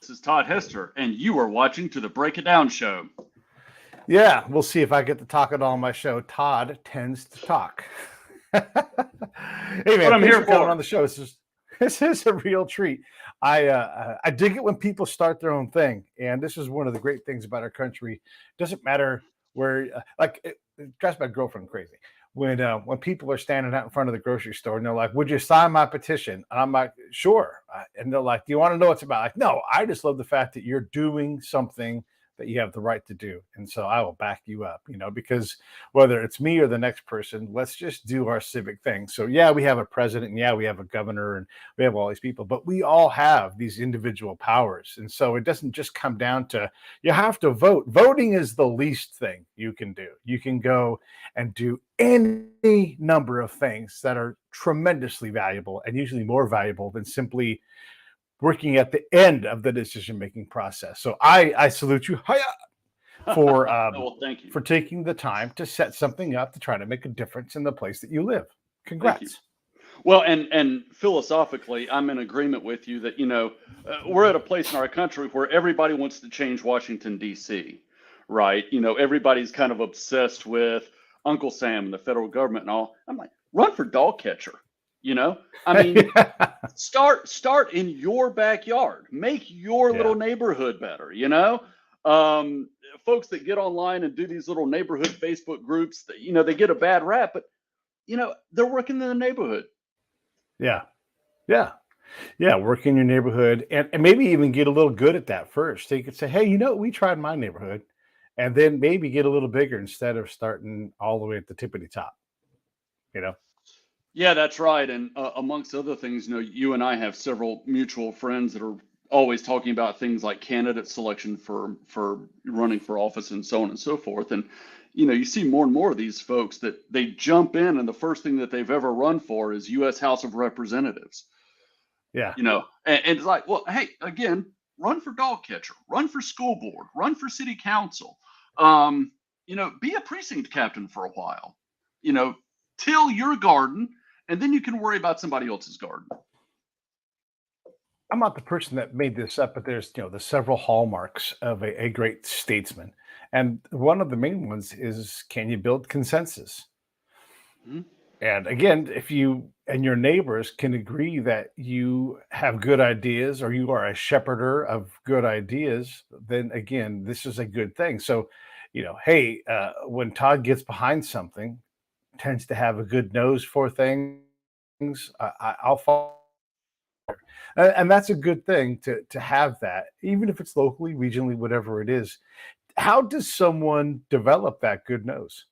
This is Todd Hester, and you are watching to the Break It Down Show. Yeah, we'll see if I get to talk it all on my show. Todd tends to talk. Hey What man, I'm thanks here for coming for. on the show. This is a real treat. I dig it when people start their own thing, and this is one of the great things about our country. Doesn't matter where, it drives my girlfriend crazy when people are standing out in front of the grocery store and they're like, "Would you sign my petition?" And I'm like, "Sure." And they're like, "Do you want to know what it's about?" Like, no, I just love the fact that you're doing something that you have the right to do. And so I will back you up, because whether it's me or the next person, let's just do our civic thing. So, yeah, we have a president, and yeah, we have a governor, and we have all these people, but we all have these individual powers. And so it doesn't just come down to you have to vote. Voting is the least thing you can do. You can go and do any number of things that are tremendously valuable and usually more valuable than simply working at the end of the decision making process. So I salute you for Well, thank you. for taking the time to set something up to try to make a difference in the place that you live. Thank you. Congrats. Well, and philosophically, I'm in agreement with you that, we're at a place in our country where everybody wants to change Washington, D.C., right? Everybody's kind of obsessed with Uncle Sam and the federal government and all. I'm like, run for dog catcher, you know? I mean, Yeah. start in your backyard, make your Yeah. little neighborhood better. um, Folks that get online and do these little neighborhood Facebook groups that they get a bad rap, but they're working in the neighborhood. Yeah. Yeah. Yeah. Work in your neighborhood and maybe even get a little good at that first. So you could say, hey, we tried my neighborhood, and then maybe get a little bigger instead of starting all the way at the tippity top, you know? Yeah, that's right. And amongst other things, you and I have several mutual friends that are always talking about things like candidate selection for running for office and so on and so forth. And you see more and more of these folks that they jump in, and the first thing that they've ever run for is U.S. House of Representatives. Yeah. And it's like, well, hey, again, run for dog catcher, run for school board, run for city council. Be a precinct captain for a while. You know, till your garden, and then you can worry about somebody else's garden. I'm not the person that made this up, but there's the several hallmarks of a great statesman, and one of the main ones is can you build consensus? Mhm. And again, if you and your neighbors can agree that you have good ideas or you are a shepherder of good ideas, then again, this is a good thing. So, hey, when Todd gets behind something, tends to have a good nose for things, I'll follow. And that's a good thing to have that, even if it's locally, regionally, whatever it is. How does someone develop that good nose?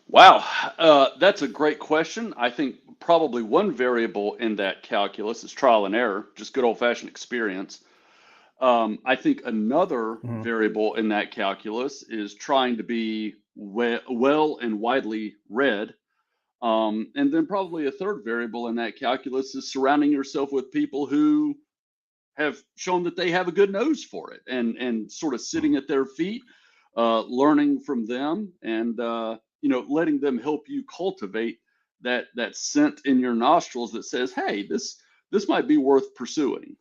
Wow, that's a great question. I think probably one variable in that calculus is trial and error, just good old-fashioned experience. I think another Mhm. variable in that calculus is trying to be well and widely read. And then probably a third variable in that calculus is surrounding yourself with people who have shown that they have a good nose for it, and sort of sitting at their feet, learning from them, and letting them help you cultivate that scent in your nostrils that says, hey, this might be worth pursuing.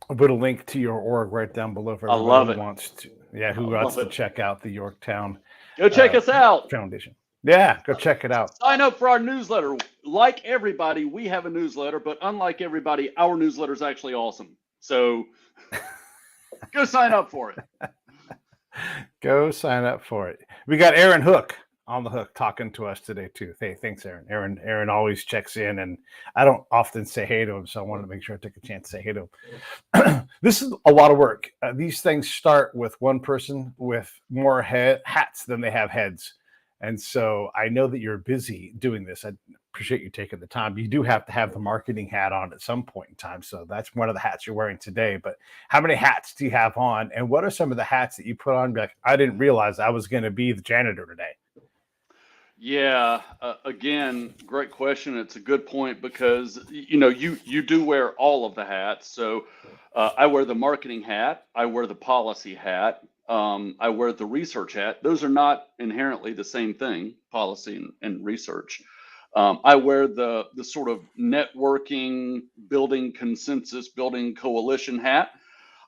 I'll put a link to your org right down below for I everybody love who it. wants to, yeah, I who wants love to it. check out the Yorktown Go check uh, us out. Foundation. Yeah, go check it out. Sign up for our newsletter. Like everybody, we have a newsletter, but unlike everybody, our newsletter is actually awesome. So go sign up for it. Go sign up for it. We got Aaron Hook on the hook talking to us today too. Hey, thanks, Aaron. Aaron always checks in, and I don't often say hey to him, so I wanted to make sure I took a chance to say hey to him. This is a lot of work. These things start with one person with more hats than they have heads. And so I know that you're busy doing this. I appreciate you taking the time. You do have to have the marketing hat on at some point in time. So that's one of the hats you're wearing today. But how many hats do you have on? And what are some of the hats that you put on? Like, I didn't realize I was going to be the janitor today. Yeah, again, great question. It's a good point because you do wear all of the hats. So I wear the marketing hat, I wear the policy hat, I wear the research hat. Those are not inherently the same thing, policy and research. I wear the sort of networking, building consensus, building coalition hat.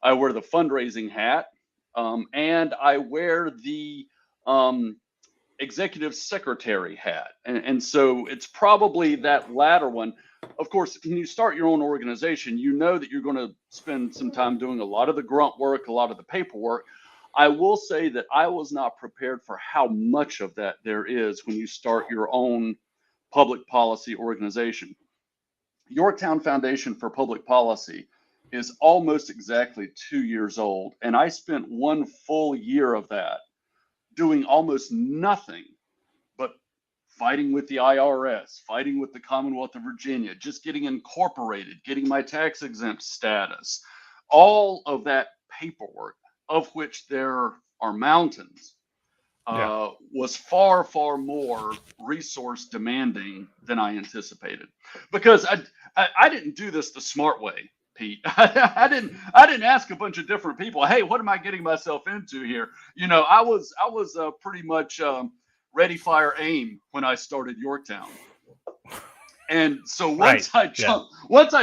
I wear the fundraising hat, and I wear the um, executive secretary hat. And so it's probably that latter one. Of course, when you start your own organization, you know that you're going to spend some time doing a lot of the grunt work, a lot of the paperwork. I will say that I was not prepared for how much of that there is when you start your own public policy organization. Yorktown Foundation for Public Policy is almost exactly 2 years old, and I spent one full year of that doing almost nothing but fighting with the IRS, fighting with the Commonwealth of Virginia, just getting incorporated, getting my tax exempt status, all of that paperwork, of which there are mountains, was far, far more resource demanding than I anticipated. Because I didn't do this the smart way, Pete. I didn't ask a bunch of different people, hey, what am I getting myself into here? I was pretty much ready, fire, aim when I started Yorktown. And so once I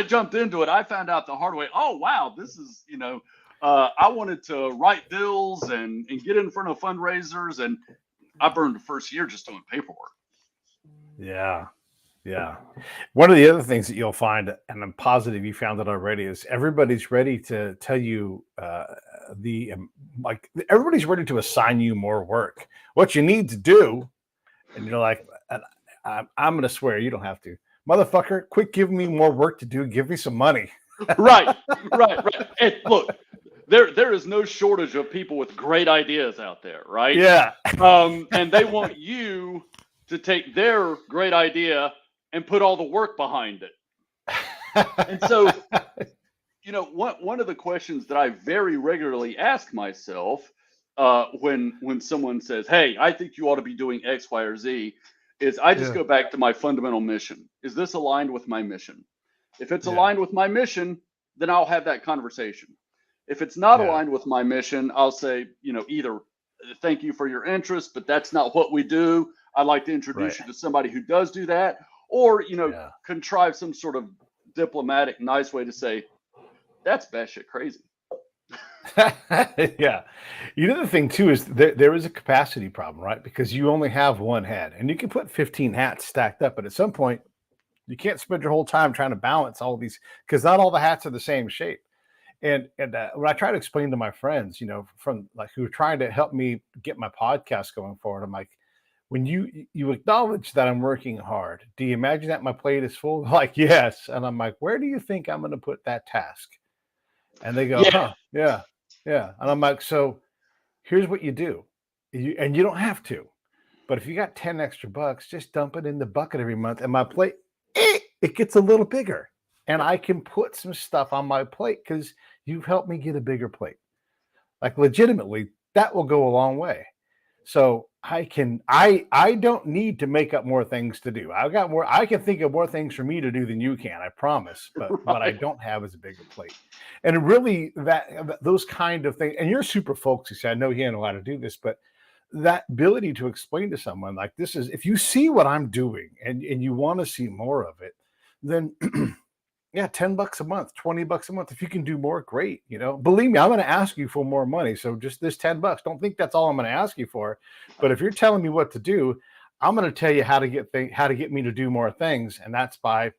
jumped into it, I found out the hard way. Oh wow, this is I wanted to write bills and get in front of fundraisers, and I burned the first year just doing paperwork. Yeah. One of the other things that you'll find, and I'm positive you found it already, is everybody's ready to tell you everybody's ready to assign you more work. What you need to do, and you're like, I'm going to swear you don't have to. Motherfucker, quit giving me more work to do. Give me some money. Right. And look, there is no shortage of people with great ideas out there, right? Yeah. And they want you to take their great idea and put all the work behind it. And so, one of the questions that I very regularly ask myself when someone says, hey, I think you ought to be doing X, Y, or Z, is I just go back to my fundamental mission. Is this aligned with my mission? If it's aligned with my mission, then I'll have that conversation. If it's not aligned with my mission, I'll say, either thank you for your interest, but that's not what we do. I'd like to introduce you to somebody who does do that, or, contrive some sort of diplomatic, nice way to say, that's batshit crazy. Yeah. The thing too is there is a capacity problem, right? Because you only have one head, and you can put 15 hats stacked up, but at some point you can't spend your whole time trying to balance all of these, because not all the hats are the same shape. And when I try to explain to my friends, from like who are trying to help me get my podcast going forward, I'm like, when you acknowledge that I'm working hard, do you imagine that my plate is full? Like, yes. And I'm like, where do you think I'm going to put that task? And they go, yeah. And I'm like, so here's what you do. And you don't have to, but if you got 10 extra bucks, just dump it in the bucket every month. And my plate, it gets a little bigger. And I can put some stuff on my plate because you've helped me get a bigger plate. Like, legitimately, that will go a long way. So I don't need to make up more things to do. I can think of more things for me to do than you can, I promise. But what I don't have is a bigger plate. And really those kind of things, and you're super folksy, so I know you know how to do this, but that ability to explain to someone like, this is, if you see what I'm doing and you want to see more of it, then yeah, $10 a month, $20 a month. If you can do more, great. Believe me, I'm going to ask you for more money. So just this $10, don't think that's all I'm going to ask you for. But if you're telling me what to do, I'm going to tell you how to get me to do more things. And that's by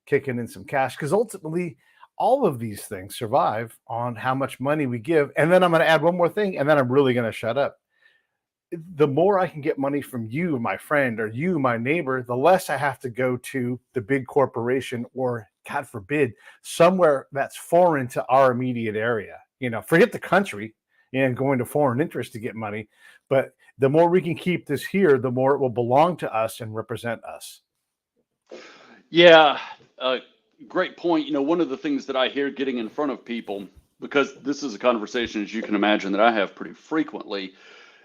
kicking in some cash. Because ultimately, all of these things survive on how much money we give. And then I'm going to add one more thing, and then I'm really going to shut up. The more I can get money from you, my friend, or you, my neighbor, the less I have to go to the big corporation, or God forbid, somewhere that's foreign to our immediate area. Forget the country and going to foreign interest to get money. But the more we can keep this here, the more it will belong to us and represent us. Yeah, great point. One of the things that I hear getting in front of people, because this is a conversation, as you can imagine, that I have pretty frequently,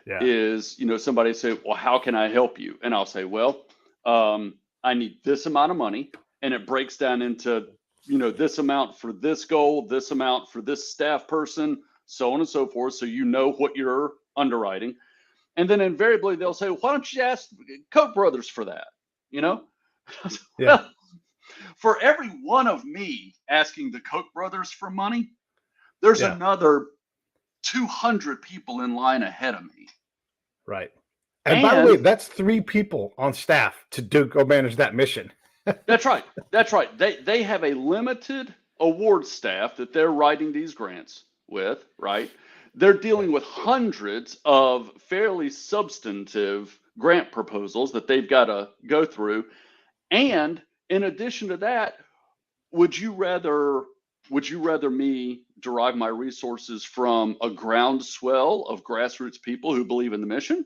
is, somebody say, well, how can I help you? And I'll say, well, I need this amount of money. And it breaks down into, this amount for this goal, this amount for this staff person, so on and so forth. So you know what you're underwriting. And then invariably they'll say, why don't you ask Koch brothers for that? Yeah. Well, for every one of me asking the Koch brothers for money, there's Yeah. another 200 people in line ahead of me. Right. And by the way, And that's 3 people on staff to go manage that mission. that's right. That's right. They have a limited award staff that they're writing these grants with, right? They're Yeah. dealing with hundreds of fairly substantive grant proposals that they've got to go through. Yeah. And in addition to that, would you rather me derive my resources from a groundswell of grassroots people who believe in the mission,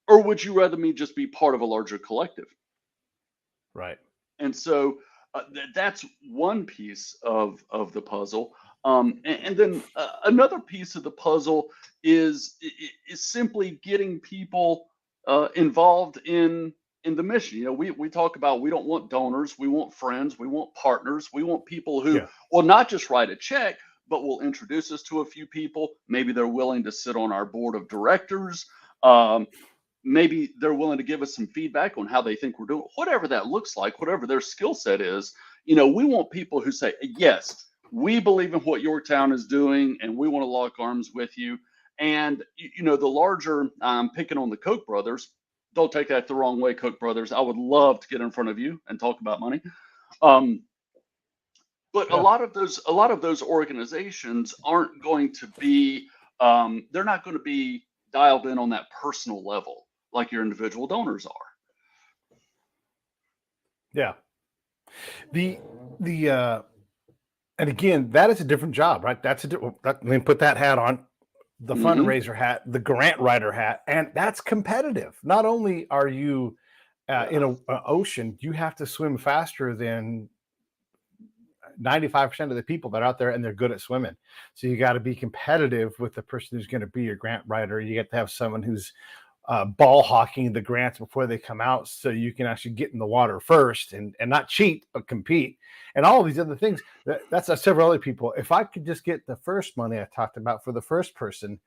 or would you rather me just be part of a larger collective? Right. And so that's one piece of the puzzle. And then another piece of the puzzle is simply getting people involved in the mission. You know, we talk about, we don't want donors, we want friends, we want partners, we want people who Yeah. will not just write a check, but will introduce us to a few people. Maybe they're willing to sit on our board of directors. Maybe they're willing to give us some feedback on how they think we're doing, whatever that looks like, whatever their skill set is. You know, we want people who say, yes, we believe in what Yorktown is doing and we want to lock arms with you. And, you know, the larger, picking on the Koch brothers, don't take that the wrong way, Koch brothers. I would love to get in front of you and talk about money. But Yeah. a lot of those organizations aren't going to be, they're not going to be dialed in on that personal level like your individual donors are. Yeah. The and again, that is a different job, right? That's let me put that hat on, the Hmm. fundraiser hat, the grant writer hat, and that's competitive. Not only are you in Yeah. a ocean, you have to swim faster than 95% of the people that are out there, and they're good at swimming. So you got to be competitive with the person who's going to be your grant writer. You get to have someone who's ball hawking the grants before they come out, so you can actually get in the water first and not cheat but compete, and all of these other things. That's several other people. If I could just get the first money I talked about for the first person,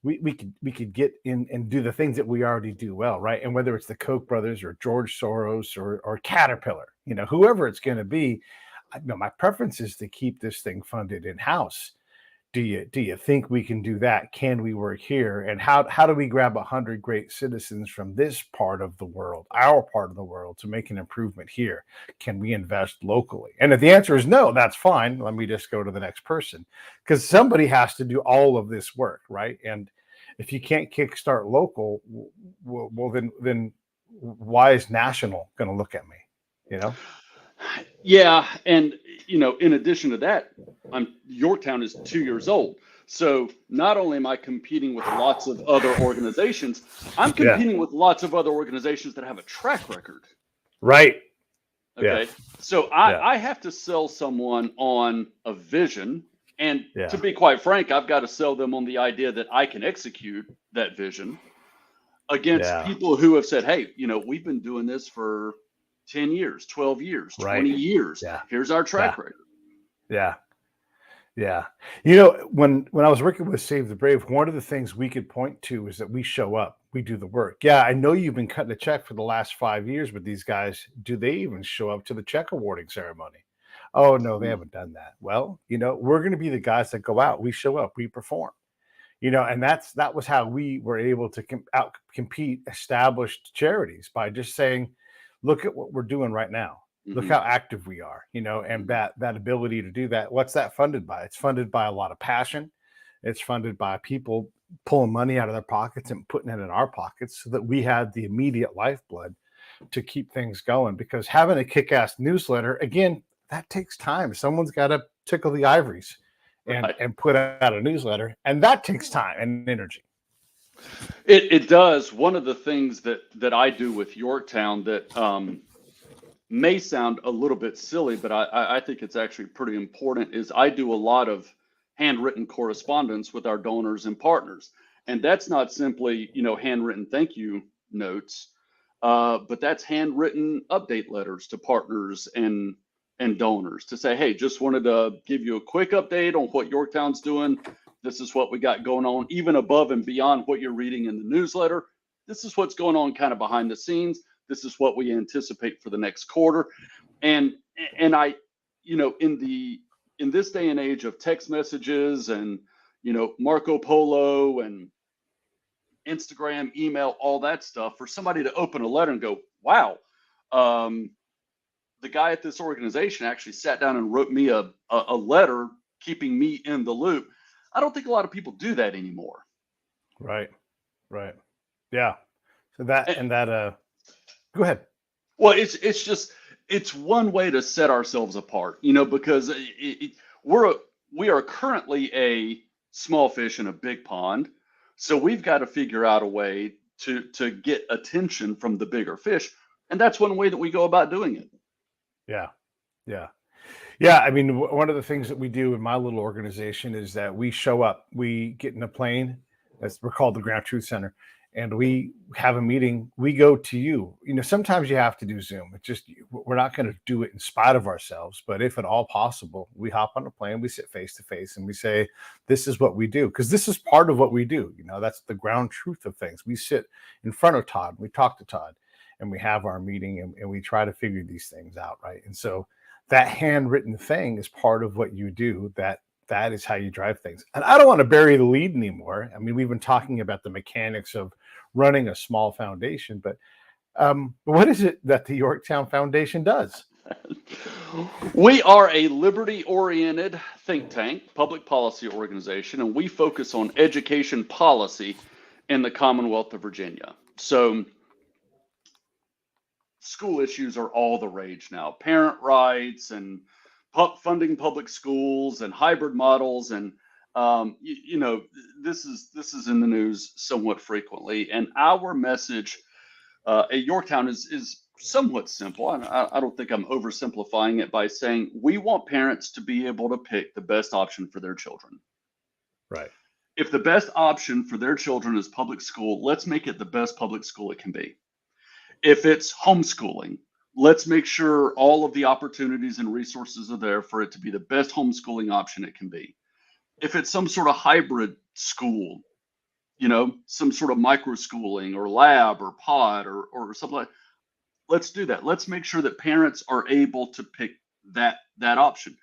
we could get in and do the things that we already do well, right? And whether it's the Koch brothers or George Soros or Caterpillar, you know, whoever it's going to be, my preference is to keep this thing funded in house. Do you think we can do that? Can we work here? And how do we grab 100 great citizens from this part of the world, our part of the world, to make an improvement here? Can we invest locally? And if the answer is no, that's fine. Let me just go to the next person, because somebody has to do all of this work, right? And if you can't kickstart local, well, then why is national going to look at me? You know? Yeah, and you know, in addition to that, Yorktown is 2 years old. So not only am I competing with lots of other organizations, I'm Yeah. competing with lots of other organizations that have a track record. Right. Yeah. Okay. So Yeah. I have to sell someone on a vision. And to Yeah. be quite frank, I've got to sell them on the idea that I can execute that vision against Yeah. people who have said, hey, you know, we've been doing this for 10 years, 12 years, Right. 20 years. Yeah. Here's our track Yeah. record. Yeah. Yeah. You know, when I was working with Save the Brave, one of the things we could point to is that we show up, we do the work. Yeah, I know you've been cutting a check for the last 5 years with these guys. Do they even show up to the check awarding ceremony? Oh no, they haven't done that. Well, you know, we're going to be the guys that go out. We show up, we perform. You know, and that was how we were able to out compete established charities, by just saying, look at what we're doing right now. Look Hmm. how active we are, you know, and that ability to do that. What's that funded by? It's funded by a lot of passion. It's funded by people pulling money out of their pockets and putting it in our pockets, so that we had the immediate lifeblood to keep things going. Because having a kick-ass newsletter, again, that takes time. Someone's got to tickle the ivories Right. and put out a newsletter, and that takes time and energy. It does. One of the things that I do with Yorktown that may sound a little bit silly, but I think it's actually pretty important, is I do a lot of handwritten correspondence with our donors and partners. And that's not simply, you know, handwritten thank you notes, but that's handwritten update letters to partners and donors to say, hey, just wanted to give you a quick update on what Yorktown's doing. This is what we got going on, even above and beyond what you're reading in the newsletter. This is what's going on kind of behind the scenes. This is what we anticipate for the next quarter. And I, in this day and age of text messages and, Marco Polo and Instagram, email, all that stuff, for somebody to open a letter and go, wow, the guy at this organization actually sat down and wrote me a letter keeping me in the loop. I don't think a lot of people do that anymore. Right. Yeah. So go ahead. Well, it's one way to set ourselves apart, because we are currently a small fish in a big pond. So we've got to figure out a way to get attention from the bigger fish. And that's one way that we go about doing it. Yeah. I mean, one of the things that we do in my little organization is that we show up, we get in a plane, we're called the Ground Truth Center, and we have a meeting. We go to you. Sometimes you have to do Zoom. It's just, we're not going to do it in spite of ourselves, but if at all possible, we hop on a plane, we sit face to face, and we say, this is what we do. Because this is part of what we do. That's the ground truth of things. We sit in front of Todd, we talk to Todd, and we have our meeting, and we try to figure these things out, right? And so that handwritten thing is part of what you do. That is how you drive things. And I don't want to bury the lead anymore. I mean, we've been talking about the mechanics of running a small foundation, but what is it that the Yorktown Foundation does? We are a liberty-oriented think tank, public policy organization, and we focus on education policy in the Commonwealth of Virginia. So school issues are all the rage now. Parent rights and funding public schools and hybrid models, and this is in the news somewhat frequently. And our message at Yorktown is somewhat simple. I don't think I'm oversimplifying it by saying we want parents to be able to pick the best option for their children. Right. If the best option for their children is public school, let's make it the best public school it can be. If it's homeschooling, let's make sure all of the opportunities and resources are there for it to be the best homeschooling option it can be. If it's some sort of hybrid school, some sort of micro schooling or lab or pod or something like that, let's do that. Let's make sure that parents are able to pick that option.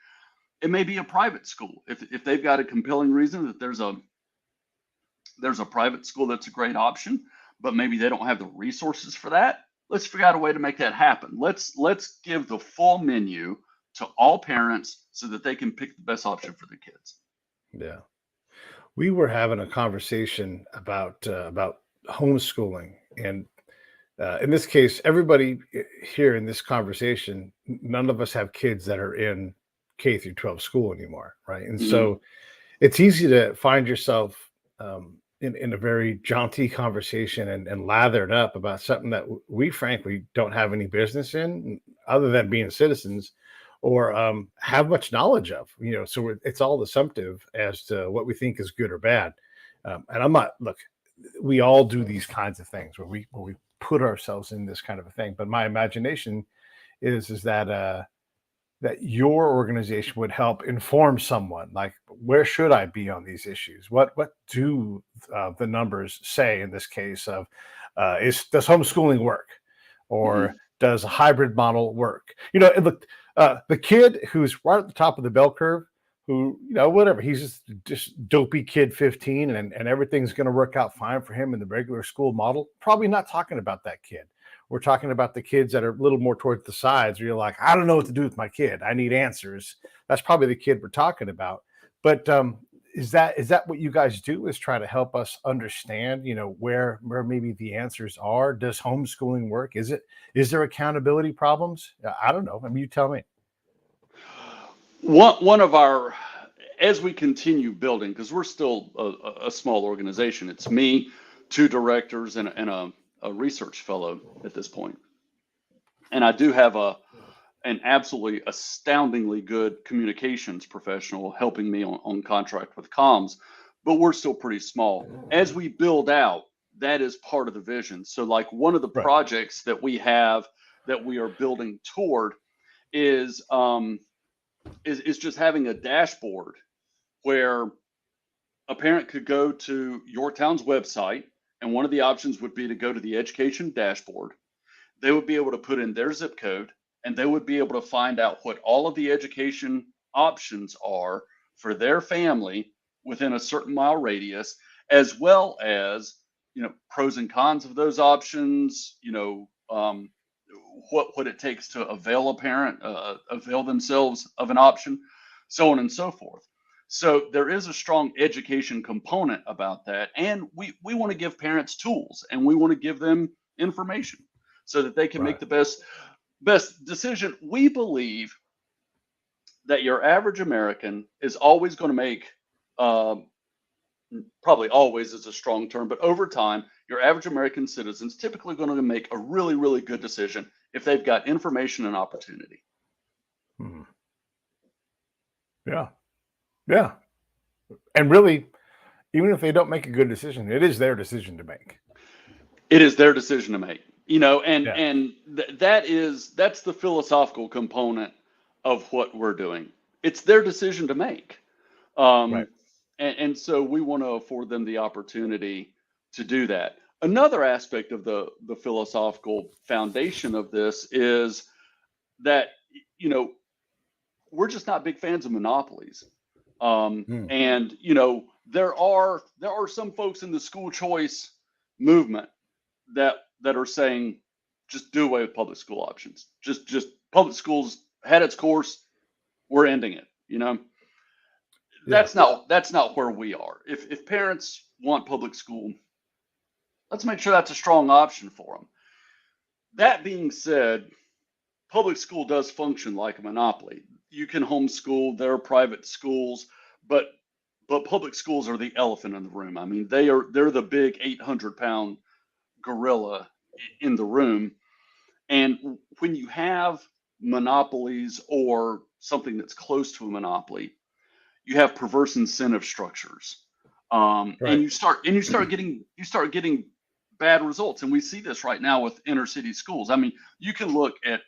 It may be a private school. If they've got a compelling reason that there's a private school that's a great option, but maybe they don't have the resources for that, let's figure out a way to make that happen. Let's give the full menu to all parents so that they can pick the best option for their kids. Yeah. We were having a conversation about homeschooling, and in this case, everybody here in this conversation, none of us have kids that are in K through 12 school anymore, right? And so it's easy to find yourself in a very jaunty conversation and lathered up about something that we frankly don't have any business in, other than being citizens, or have much knowledge of. So it's all assumptive as to what we think is good or bad. And I'm not, look, we all do these kinds of things where we put ourselves in this kind of a thing. But my imagination is that your organization would help inform someone, like, where should I be on these issues? What do the numbers say in this case of does homeschooling work, or does a hybrid model work? Look, the kid who's right at the top of the bell curve, who, whatever, he's just dopey kid 15, and everything's going to work out fine for him in the regular school model. Probably not talking about that kid. We're talking about the kids that are a little more towards the sides, where you're like, I don't know what to do with my kid. I need answers. That's probably the kid we're talking about. But is that what you guys do, is try to help us understand, where maybe the answers are? Does homeschooling work? Is there accountability problems? I don't know. I mean, you tell me. One of our, as we continue building, because we're still a small organization, it's me, 2 directors, and a research fellow at this point. And I do have an absolutely astoundingly good communications professional helping me on contract with comms, but we're still pretty small. As we build out, that is part of the vision. So like one of the projects that we have that we are building toward is just having a dashboard where a parent could go to Yorktown's website, and one of the options would be to go to the education dashboard. they would be able to put in their zip code, and they would be able to find out what all of the education options are for their family within a certain mile radius, as well as, pros and cons of those options, what it takes to avail a parent, avail themselves of an option, so on and so forth. So there is a strong education component about that, and we want to give parents tools, and we want to give them information so that they can make Right. the best decision. We believe that your average American is always going to make, probably always is a strong term, but over time, your average American citizen's typically going to make a really, really good decision if they've got information and opportunity. Hmm. Yeah. Yeah. And really, even if they don't make a good decision, it is their decision to make. It is their decision to make, Yeah. and that's the philosophical component of what we're doing. It's their decision to make. Right. And so we want to afford them the opportunity to do that. Another aspect of the philosophical foundation of this is that, we're just not big fans of monopolies. Hmm. And there are some folks in the school choice movement that are saying, just do away with public school options. Just public schools had its course. We're ending it. Yeah. That's not where we are. If parents want public school, let's make sure that's a strong option for them. That being said, public school does function like a monopoly. You can homeschool, there are private schools, but public schools are the elephant in the room. I mean, they're the big 800-pound gorilla in the room. And when you have monopolies or something that's close to a monopoly, you have perverse incentive structures, and Right. you start getting bad results. And we see this right now with inner city schools. I mean, you can look at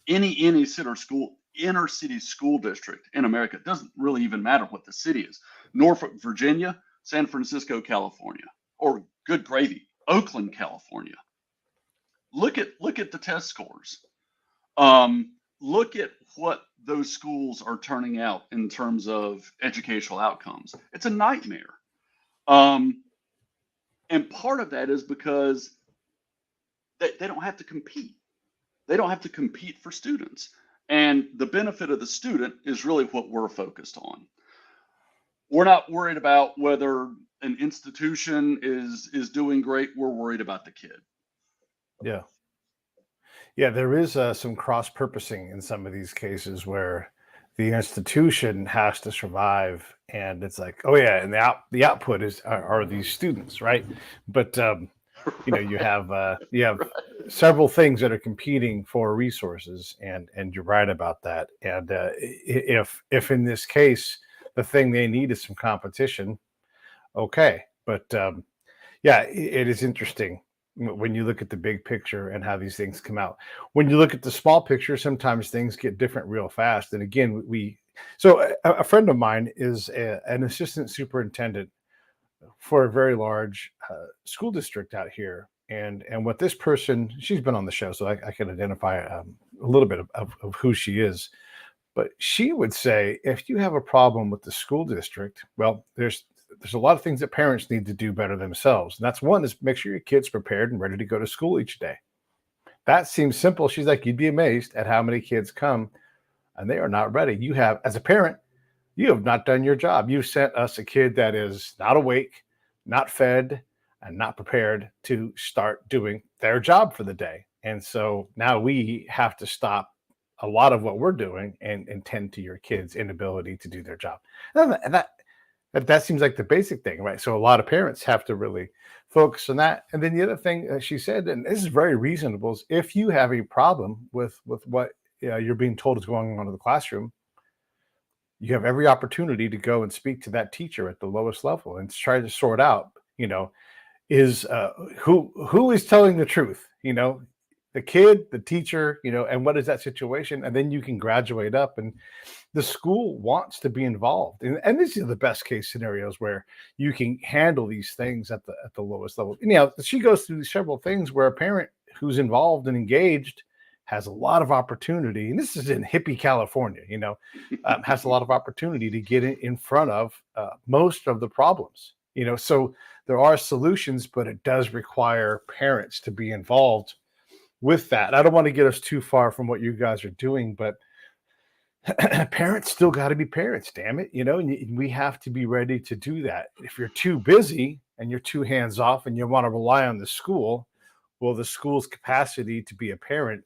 any inner city school district in America. It doesn't really even matter what the city is. Norfolk, Virginia, San Francisco, California, or good gravy, Oakland, California. Look at the test scores. Look at what those schools are turning out in terms of educational outcomes. It's a nightmare. And part of that is because they don't have to compete. They don't have to compete for students. And the benefit of the student is really what we're focused on. We're not worried about whether an institution is doing great. We're worried about the kid. Yeah. Yeah. There is some cross purposing in some of these cases where the institution has to survive, and it's like, oh yeah, and the output are these students, right? But you have Right. several things that are competing for resources, and you're right about that. And if in this case the thing they need is some competition, okay. But yeah, it is interesting when you look at the big picture and how these things come out. When you look at the small picture, sometimes things get different real fast. And again, so a friend of mine is an assistant superintendent for a very large school district out here. And what this person, she's been on the show, so I can identify a little bit of who she is. But she would say, if you have a problem with the school district, well, there's a lot of things that parents need to do better themselves. And that's one is make sure your kid's prepared and ready to go to school each day. That seems simple. She's like, you'd be amazed at how many kids come and they are not ready. You have, as a parent, you have not done your job. You sent us a kid that is not awake, not fed, and not prepared to start doing their job for the day. And so now we have to stop a lot of what we're doing and tend to your kids' inability to do their job. And that seems like the basic thing, right? So a lot of parents have to really focus on that. And then the other thing she said, and this is very reasonable, is if you have a problem with what you're being told is going on in the classroom, you have every opportunity to go and speak to that teacher at the lowest level and try to sort out, is who is telling the truth, the kid, the teacher, and what is that situation? And then you can graduate up, and the school wants to be involved. And these are the best case scenarios where you can handle these things at the lowest level. She goes through several things where a parent who's involved and engaged has a lot of opportunity, and this is in hippie California, has a lot of opportunity to get in front of most of the problems. So there are solutions, but it does require parents to be involved with that. I don't want to get us too far from what you guys are doing, but parents still got to be parents, damn it, and we have to be ready to do that. If you're too busy and you're too hands off and you want to rely on the school, well, the school's capacity to be a parent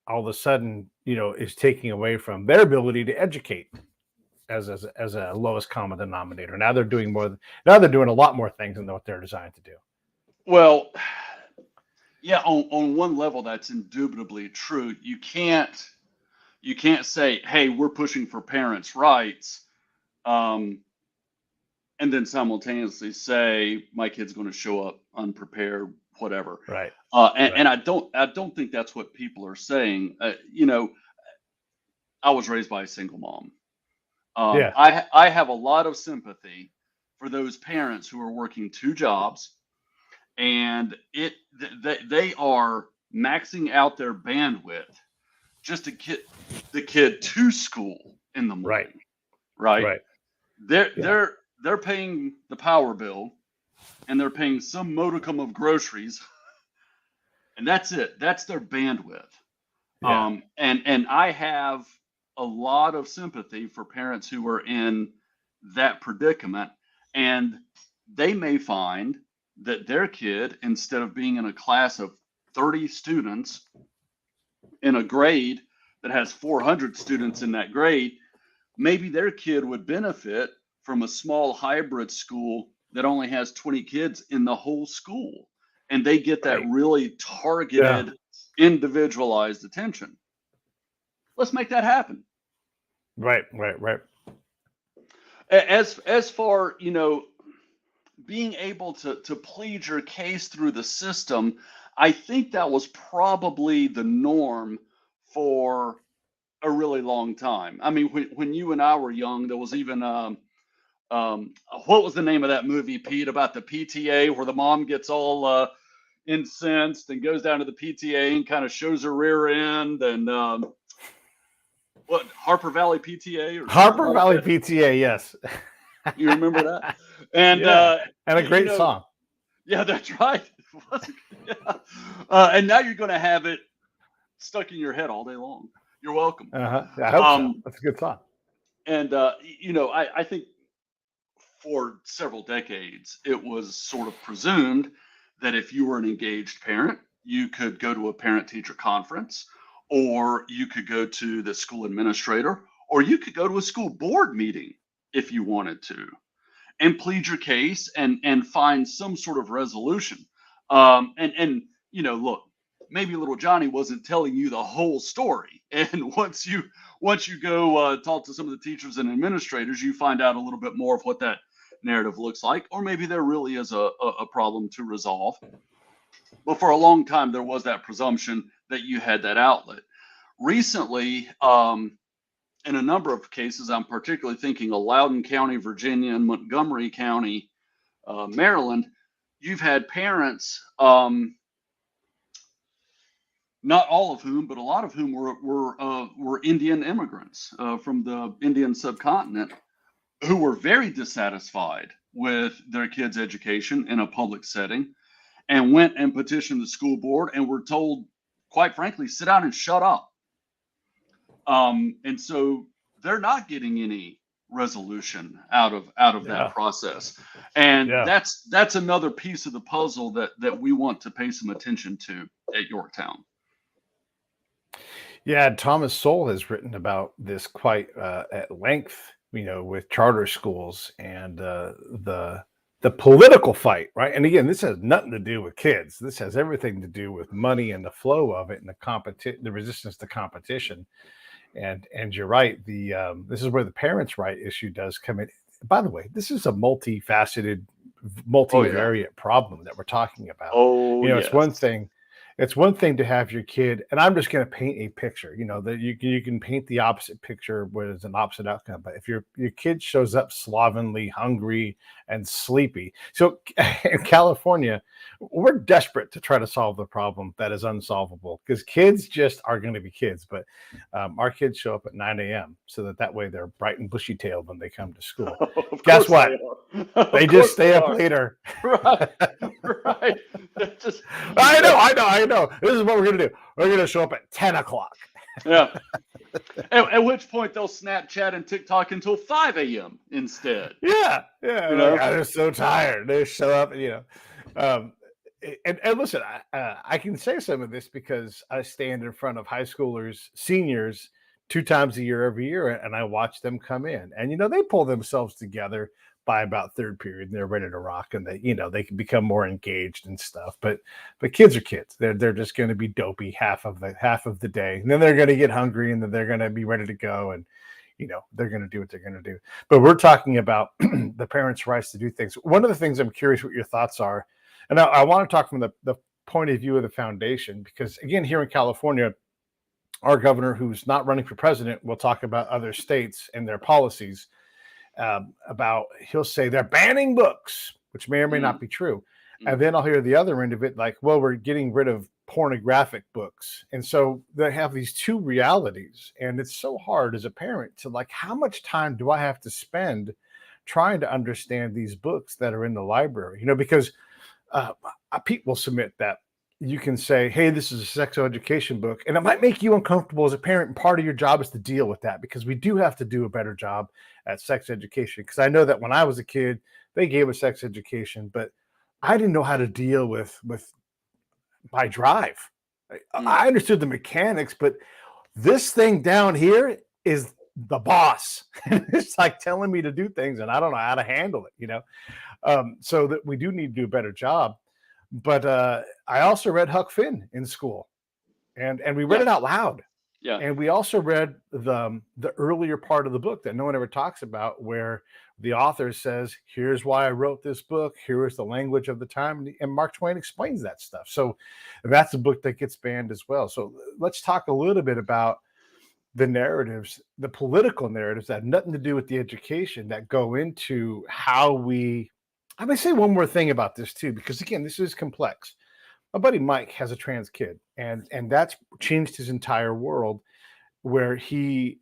all of a sudden, is taking away from their ability to educate as a lowest common denominator. Now they're doing a lot more things than what they're designed to do. Well, yeah, on one level, that's indubitably true. You can't say, hey, we're pushing for parents' rights, and then simultaneously say my kid's going to show up unprepared, whatever. Right. And I don't think that's what people are saying. I was raised by a single mom. Yeah. I have a lot of sympathy for those parents who are working 2 jobs, and they are maxing out their bandwidth just to get the kid to school in the morning. Right. They're paying the power bill, and they're paying some modicum of groceries, and that's it. That's their bandwidth. Yeah. And I have a lot of sympathy for parents who are in that predicament, and they may find that their kid, instead of being in a class of 30 students in a grade that has 400 students in that grade, maybe their kid would benefit from a small hybrid school that only has 20 kids in the whole school, and they get that really targeted, individualized attention. Let's make that happen. Right. As far, being able to plead your case through the system, I think that was probably the norm for a really long time. I mean, when you and I were young, there was even what was the name of that movie, Pete, about the PTA where the mom gets all incensed and goes down to the PTA and kind of shows her rear end, and what, Harper Valley PTA? Or Harper Valley PTA, yes. You remember that? And and a great song. Yeah, that's right. And now you're going to have it stuck in your head all day long. You're welcome. I hope so. That's a good song. And I think for several decades it was sort of presumed that if you were an engaged parent, you could go to a parent-teacher conference, or you could go to the school administrator, or you could go to a school board meeting if you wanted to, and plead your case and find some sort of resolution. Look, maybe little Johnny wasn't telling you the whole story. And once you go talk to some of the teachers and administrators, you find out a little bit more of what that narrative looks like, or maybe there really is a problem to resolve. But for a long time, there was that presumption that you had that outlet. Recently, in a number of cases, I'm particularly thinking of Loudoun County, Virginia, and Montgomery County, Maryland, you've had parents, not all of whom, but a lot of whom were Indian immigrants from the Indian subcontinent, who were very dissatisfied with their kids' education in a public setting, and went and petitioned the school board and were told, quite frankly, sit down and shut up. And so they're not getting any resolution out of that process. And that's another piece of the puzzle that we want to pay some attention to at Yorktown. Yeah, Thomas Sowell has written about this quite at length, with charter schools and the political fight, right? And again, this has nothing to do with kids. This has everything to do with money and the flow of it and the resistance to competition. And you're right. This is where the parents' right issue does come in. By the way, this is a multifaceted, multivariate problem that we're talking about. It's one thing. It's one thing to have your kid, and I'm just going to paint a picture, that you can paint the opposite picture where there's an opposite outcome. But if your kid shows up slovenly, hungry, and sleepy, so in California, we're desperate to try to solve the problem that is unsolvable because kids just are going to be kids. But our kids show up at 9 a.m. so that way they're bright and bushy tailed when they come to school. Of Guess course what? they are. They Of just course stay they up are. later. Right. Right. That's just, I know. This is what we're gonna do. We're gonna show up at 10 o'clock. yeah. At which point they'll Snapchat and TikTok until 5 a.m. instead. Yeah. You Like, they're so tired. They show up, Um, and listen, I can say some of this because I stand in front of high schoolers, seniors, 2 times a year every year, and I watch them come in, and they pull themselves together by about third period, and they're ready to rock, and they can become more engaged and stuff. But kids are kids. They're just going to be dopey half of the day, and then they're going to get hungry, and then they're going to be ready to go, and they're going to do what they're going to do. But we're talking about the parents' rights to do things. One of the things I'm curious what your thoughts are, and I want to talk from the point of view of the foundation, because again, here in California, our governor, who's not running for president, will talk about other states and their policies. He'll say they're banning books, which may or may not be true. And then I'll hear the other end of it, like, well, we're getting rid of pornographic books. And so they have these two realities. And it's so hard as a parent to, like, how much time do I have to spend trying to understand these books that are in the library? Because people submit that you can say, hey, this is a sex education book, and it might make you uncomfortable as a parent. And part of your job is to deal with that, because we do have to do a better job at sex education. Because I know that when I was a kid, they gave us sex education, but I didn't know how to deal with my drive. I understood the mechanics, but this thing down here is the boss. It's like telling me to do things, and I don't know how to handle it, so that we do need to do a better job. But I also read Huck Finn in school, and we read it out loud. Yeah. And we also read the earlier part of the book that no one ever talks about, where the author says, here's why I wrote this book. Here is the language of the time. And Mark Twain explains that stuff. So that's a book that gets banned as well. So let's talk a little bit about the narratives, the political narratives that have nothing to do with the education, that go into how we. I'm going to say one more thing about this too, because again, this is complex. My buddy Mike has a trans kid, and that's changed his entire world, where he's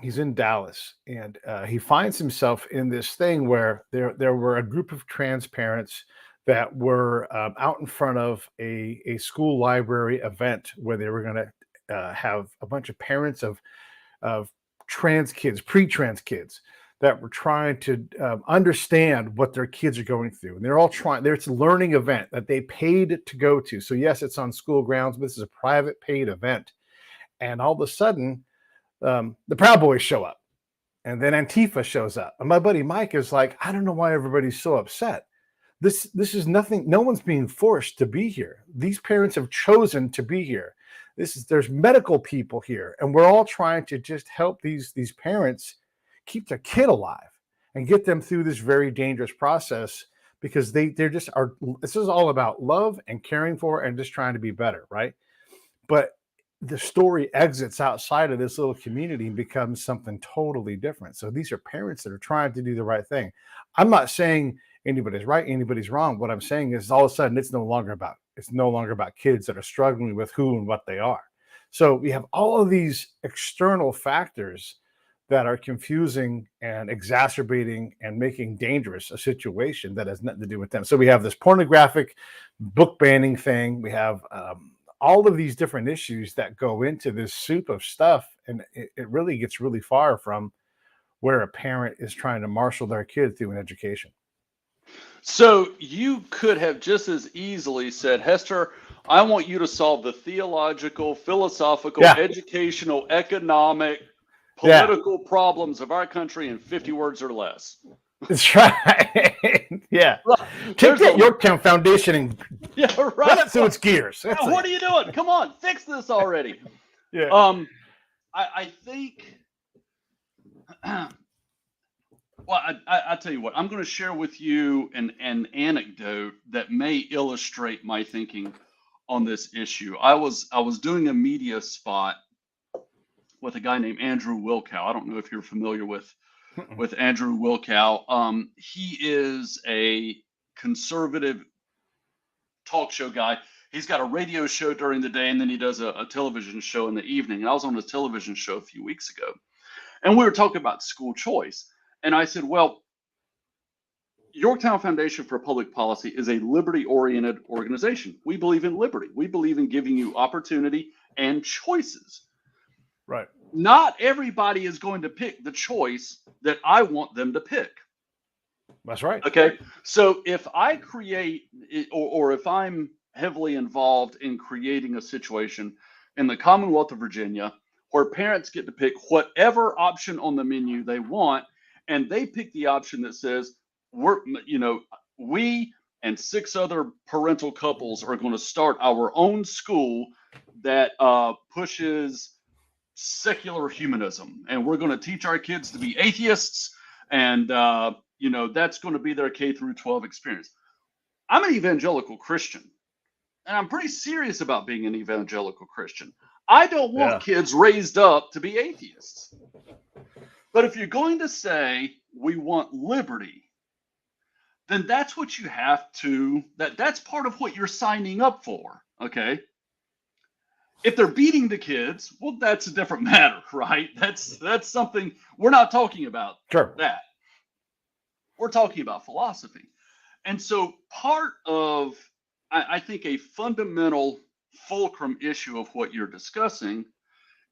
in Dallas, and he finds himself in this thing where there were a group of trans parents that were out in front of a school library event where they were going to have a bunch of parents of trans kids, pre-trans kids, that were trying to understand what their kids are going through. And they're all trying, it's a learning event that they paid to go to. So yes, it's on school grounds, but this is a private paid event. And all of a sudden, the Proud Boys show up, and then Antifa shows up. And my buddy Mike is like, I don't know why everybody's so upset. This is nothing. No one's being forced to be here. These parents have chosen to be here. There's medical people here, and we're all trying to just help these parents keep their kid alive and get them through this very dangerous process, because they're just are. This is all about love and caring for and just trying to be better, right? But the story exits outside of this little community and becomes something totally different. So these are parents that are trying to do the right thing. I'm not saying anybody's right, anybody's wrong. What I'm saying is, all of a sudden, it's no longer about kids that are struggling with who and what they are. So we have all of these external factors that are confusing and exacerbating and making dangerous a situation that has nothing to do with them. So we have this pornographic book banning thing. We have all of these different issues that go into this soup of stuff. And it really gets really far from where a parent is trying to marshal their kid through an education. So you could have just as easily said, Hester, I want you to solve the theological, philosophical, educational, economic, political problems of our country in 50 words or less. That's right. Yeah. Take that Yorktown Foundation and run it through its gears. What are you doing? Come on, fix this already. Yeah. I think. Well, I tell you what. I'm going to share with you an anecdote that may illustrate my thinking. on this issue. I was doing a media spot with a guy named Andrew Wilkow. I don't know if you're familiar with Andrew Wilkow. He is a conservative talk show guy. He's got a radio show during the day, and then he does a television show in the evening. And I was on a television show a few weeks ago, and we were talking about school choice. And I said, well, Yorktown Foundation for Public Policy is a liberty-oriented organization. We believe in liberty. We believe in giving you opportunity and choices. Right. Not everybody is going to pick the choice that I want them to pick. That's right. Okay. So if I create, or if I'm heavily involved in creating a situation in the Commonwealth of Virginia where parents get to pick whatever option on the menu they want, and they pick the option that says, we and 6 other parental couples are going to start our own school that pushes secular humanism, and we're going to teach our kids to be atheists, and that's going to be their K through 12 experience. I'm an evangelical Christian, and I'm pretty serious about being an evangelical Christian. I don't want kids raised up to be atheists. But if you're going to say we want liberty, then that's what you have to, that's part of what you're signing up for, okay? If they're beating the kids, well, that's a different matter, right? That's something, we're not talking about that. We're talking about philosophy. And so part of, I think, a fundamental fulcrum issue of what you're discussing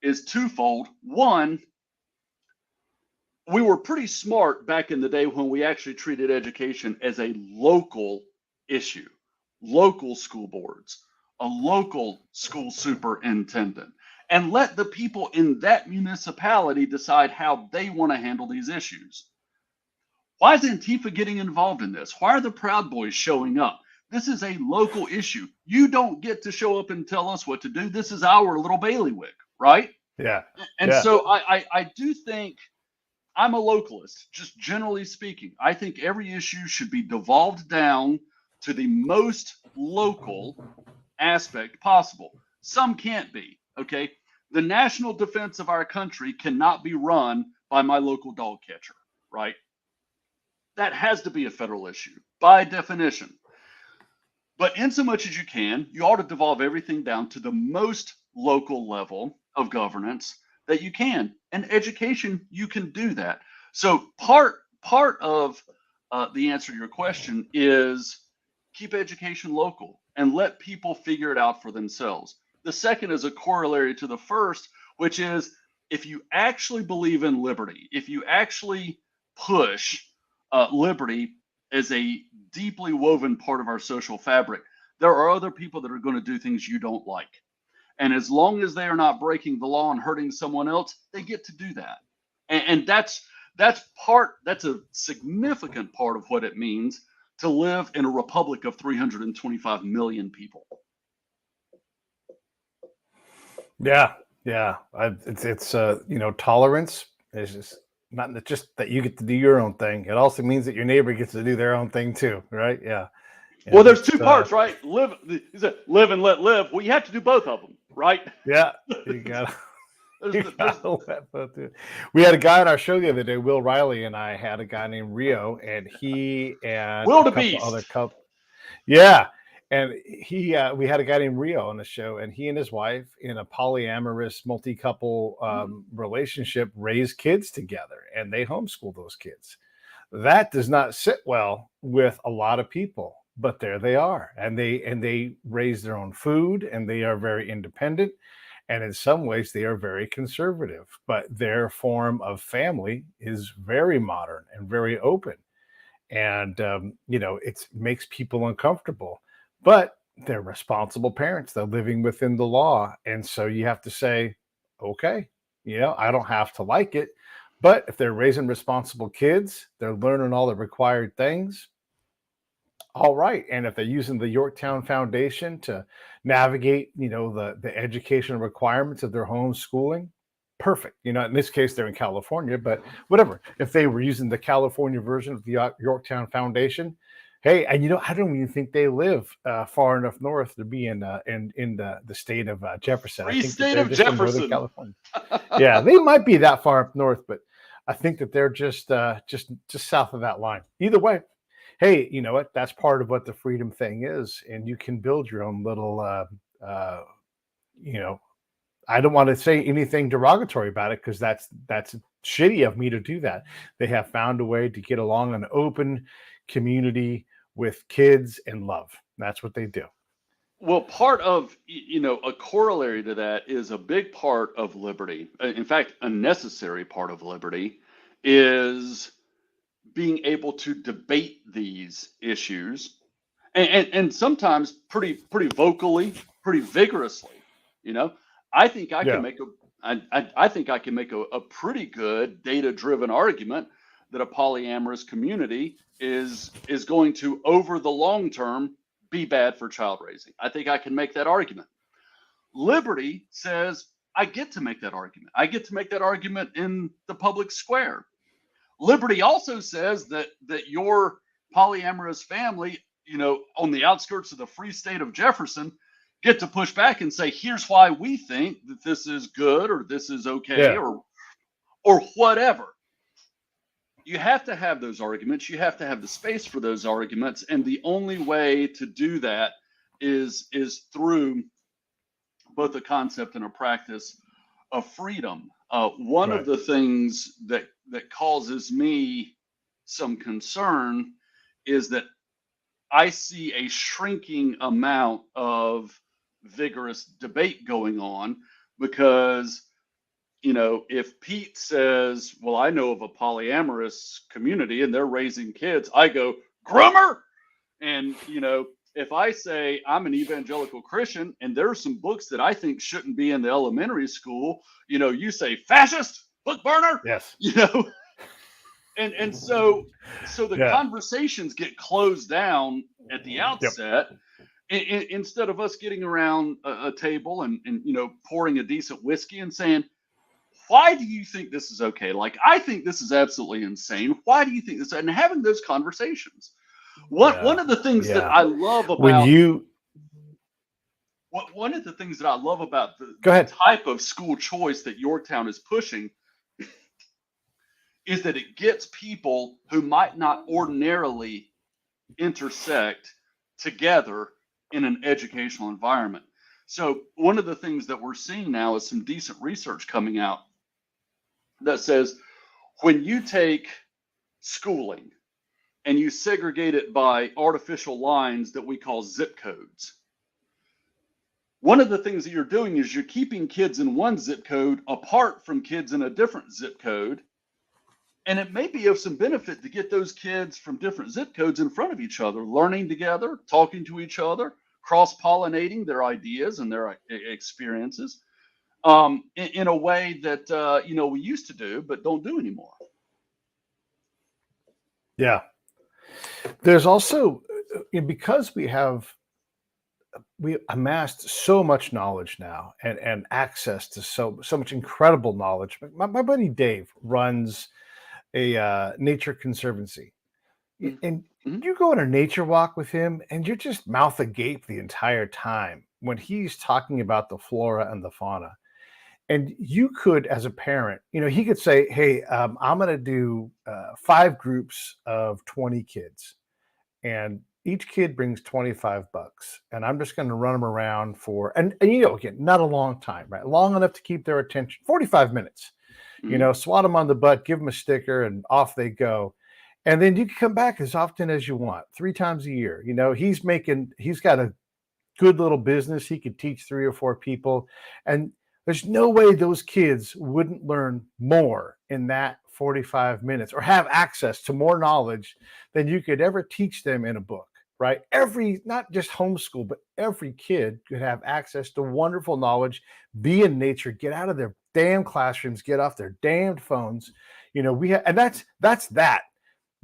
is twofold. One, we were pretty smart back in the day when we actually treated education as a local issue, local school boards, a local school superintendent, and let the people in that municipality decide how they want to handle these issues. Why is Antifa getting involved in this? Why are the Proud Boys showing up? This is a local issue. You don't get to show up and tell us what to do. This is our little bailiwick, right? Yeah. And so I do think, I'm a localist, just generally speaking. I think every issue should be devolved down to the most local aspect possible. Some can't be, okay? The national defense of our country cannot be run by my local dog catcher, right? That has to be a federal issue by definition. But in so much as you can, you ought to devolve everything down to the most local level of governance that you can. And education, you can do that. So part of the answer to your question is keep education local and let people figure it out for themselves. The second is a corollary to the first, which is if you actually believe in liberty, if you actually push liberty as a deeply woven part of our social fabric, there are other people that are going to do things you don't like. And as long as they are not breaking the law and hurting someone else, they get to do that. And that's a significant part of what it means to live in a republic of 325 million people. Yeah. It's tolerance is just not just that you get to do your own thing. It also means that your neighbor gets to do their own thing too, right? Yeah. Well, there's two parts, right? Live and let live. Well, you have to do both of them, right? Yeah, you got to. We had a guy on our show the other day, Will Riley, and I had a guy named Rio, and he and Will a the couple Beast. other couple. Yeah, and we had a guy named Rio on the show, and he and his wife, in a polyamorous, multi-couple relationship, raised kids together, and they homeschool those kids. That does not sit well with a lot of people. But there they are, and they raise their own food, and they are very independent, and in some ways they are very conservative. But their form of family is very modern and very open, and it makes people uncomfortable. But they're responsible parents; they're living within the law, and so you have to say, okay, I don't have to like it, but if they're raising responsible kids, they're learning all the required things. All right. And if they're using the Yorktown Foundation to navigate, the educational requirements of their homeschooling, perfect. In this case, they're in California, but whatever. If they were using the California version of the Yorktown Foundation, Hey, and I don't even think they live far enough north to be in the state of Jefferson. I Free think that state they're of just in Northern Jefferson. California. Yeah, they might be that far up north, but I think that they're just south of that line. Either way, hey, you know what? That's part of what the freedom thing is, and you can build your own little. Uh, you know, I don't want to say anything derogatory about it because that's shitty of me to do that. They have found a way to get along an open community with kids and love. That's what they do. Well, part of, a corollary to that is a big part of liberty. In fact, a necessary part of liberty is being able to debate these issues and sometimes pretty vocally, pretty vigorously. You know, I think I can Yeah. make I think I can make a pretty good data-driven argument that a polyamorous community is going to, over the long term, be bad for child raising. I think I can make that argument. Liberty says I get to make that argument. I get to make that argument in the public square. Liberty also says that your polyamorous family, on the outskirts of the free state of Jefferson, get to push back and say, here's why we think that this is good or this is okay, Yeah. or whatever. You have to have those arguments. You have to have the space for those arguments, and the only way to do that is through both a concept and a practice of freedom. One of Right. the things that causes me some concern is that I see a shrinking amount of vigorous debate going on because, if Pete says, well, I know of a polyamorous community and they're raising kids, I go, groomer. And, if I say I'm an evangelical Christian and there are some books that I think shouldn't be in the elementary school, you say fascist, book burner, Yes. and so the Yeah. conversations get closed down at the Yep. outset instead of us getting around a table and pouring a decent whiskey and saying, why do you think this is okay? Like, I think this is absolutely insane. Why do you think this? And having those conversations. One Yeah. of the things that Yeah. I love When about you one of the things that I love about go the ahead. type of school choice that Yorktown is pushing is that it gets people who might not ordinarily intersect together in an educational environment. So one of the things that we're seeing now is some decent research coming out that says when you take schooling and you segregate it by artificial lines that we call zip codes, one of the things that you're doing is you're keeping kids in one zip code apart from kids in a different zip code. And it may be of some benefit to get those kids from different zip codes in front of each other, learning together, talking to each other, cross-pollinating their ideas and their experiences in a way that we used to do but don't do anymore. Yeah. There's also because we amassed so much knowledge now and access to so much incredible knowledge. My buddy Dave runs a nature conservancy, and Mm-hmm. you go on a nature walk with him, and you're just mouth agape the entire time when he's talking about the flora and the fauna. And you could, as a parent, he could say, "Hey, I'm going to do 5 groups of 20 kids, and each kid brings $25, and I'm just going to run them around for and again, not a long time, right? Long enough to keep their attention, 45 minutes. Mm-hmm. Swat them on the butt, give them a sticker, and off they go. And then you can come back as often as you want, 3 times a year. He's got a good little business. He could teach 3 or 4 people. And there's no way those kids wouldn't learn more in that 45 minutes or have access to more knowledge than you could ever teach them in a book, right? Not just homeschool, but every kid could have access to wonderful knowledge, be in nature, get out of their damn classrooms, get off their damned phones. And that's that.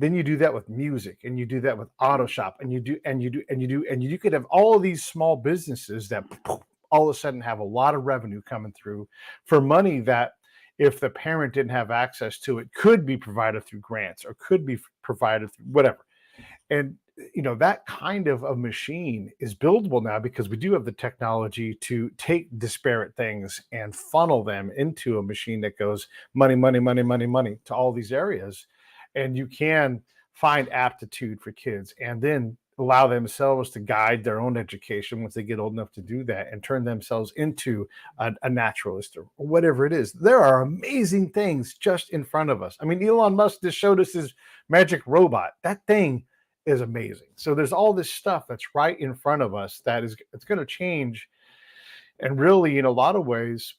Then you do that with music, and you do that with auto shop, and you could have all of these small businesses that all of a sudden have a lot of revenue coming through for money that, if the parent didn't have access to it, could be provided through grants or could be provided through whatever. And that kind of a machine is buildable now because we do have the technology to take disparate things and funnel them into a machine that goes money, money, money, money, money to all these areas. And you can find aptitude for kids and then allow themselves to guide their own education once they get old enough to do that and turn themselves into a naturalist or whatever it is. There are amazing things just in front of us. I mean, Elon Musk just showed us his magic robot. That thing is amazing. So there's all this stuff that's right in front of us that it's going to change and really in a lot of ways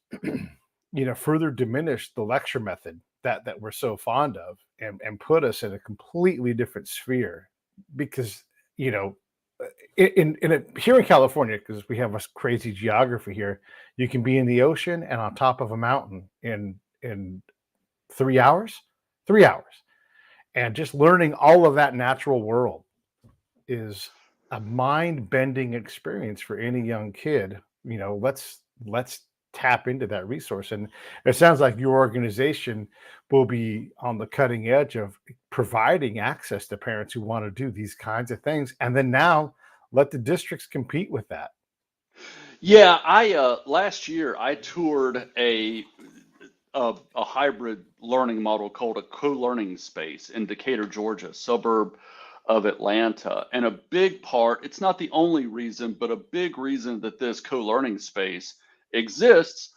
further diminish the lecture method that we're so fond of and put us in a completely different sphere because here in California, because we have a crazy geography here, you can be in the ocean and on top of a mountain in 3 hours. 3 hours. And just learning all of that natural world is a mind-bending experience for any young kid. Let's tap into that resource. And it sounds like your organization will be on the cutting edge of providing access to parents who want to do these kinds of things. And then now let the districts compete with that. Yeah, I last year I toured a hybrid learning model called a co-learning space in Decatur, Georgia, suburb of Atlanta. And a big part, it's not the only reason, but a big reason that this co-learning space exists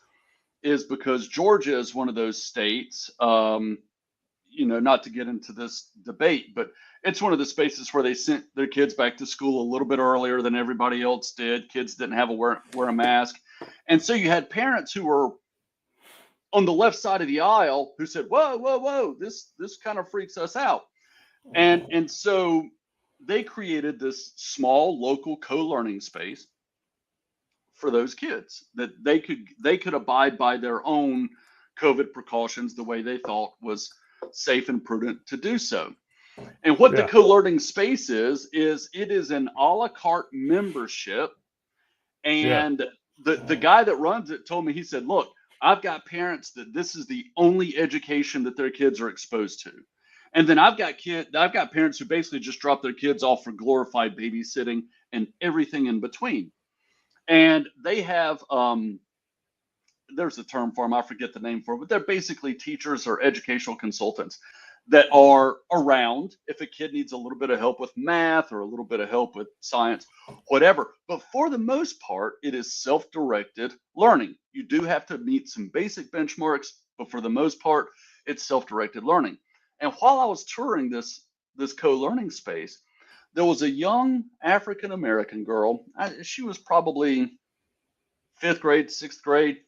is because Georgia is one of those states, not to get into this debate, but it's one of the spaces where they sent their kids back to school a little bit earlier than everybody else did. Kids didn't have to wear a mask. And so you had parents who were on the left side of the aisle who said, whoa, whoa, whoa, this kind of freaks us out. And so they created this small local co-learning space for those kids that they could abide by their own COVID precautions the way they thought was safe and prudent to do so. And what the co-learning space is it is an a la carte membership. And the guy that runs it told me, he said, look, I've got parents that this is the only education that their kids are exposed to. And then I've got parents who basically just drop their kids off for glorified babysitting and everything in between. And they have, there's a term for them, I forget the name for it, but they're basically teachers or educational consultants that are around if a kid needs a little bit of help with math or a little bit of help with science, whatever. But for the most part, it is self-directed learning. You do have to meet some basic benchmarks, but for the most part, it's self-directed learning. And while I was touring this co-learning space, there was a young African-American girl. She was probably 5th grade, 6th grade,